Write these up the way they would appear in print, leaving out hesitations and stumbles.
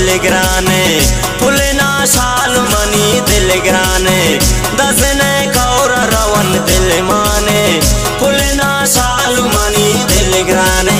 दिल ग्राने फुलना साल मनी दिल ग्राने दसने कौर रवन दिल माने फुलना साल मनी दिल ग्राने।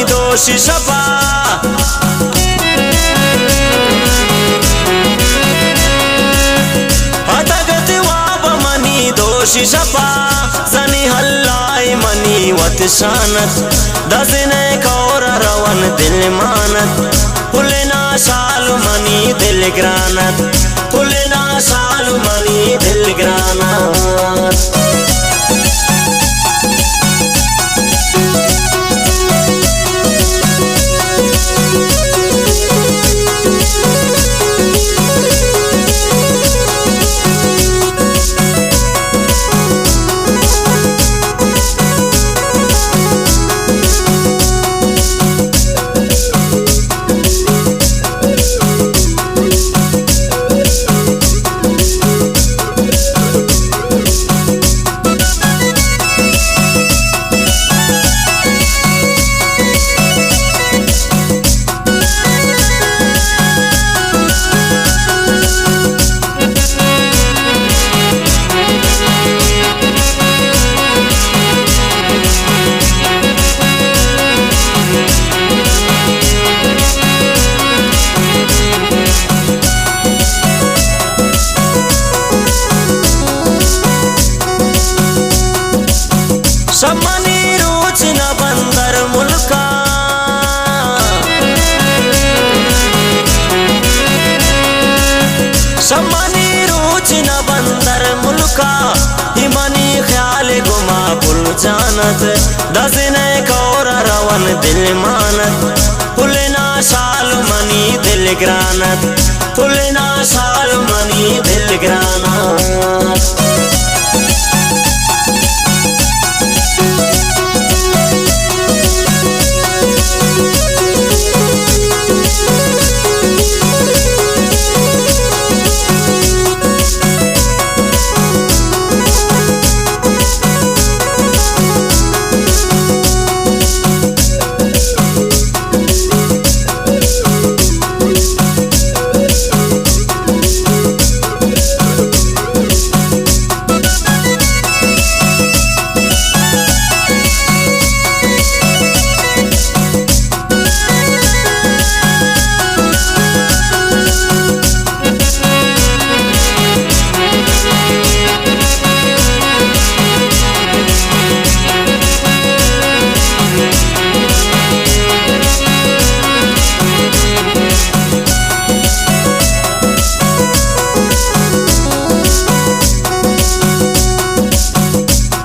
दोषी सपा हतगति वाब मनी दोषी सपा सनी हल्लाई मनी वत शानत दसने कौर रवन दिल मानत फुलना साल मनी दिल ग्रानत फुलना साल मनी दिल ग्रानत। सम्मनी रूच न बंदर मुल्का सम्मनी रूच न बंदर मुल्का हिमनी ख्याल गुमा पुल जानत दसने कौर रवन दिल मानत फुलना साल मनी दिल ग्रानत फुलना साल मनी दिल ग्रानत।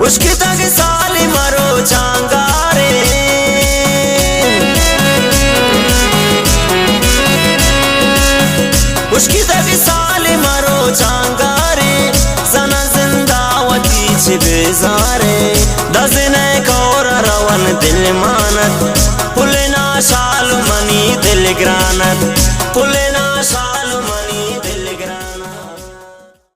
उसकी तक साली मरो चांगारे उसकी तक साली मरो चांगारे सना जिंदावती छिबेजारे दसने कौर रवन दिल मानत फुलना साल मनी दिल ग्रानत फुलना साल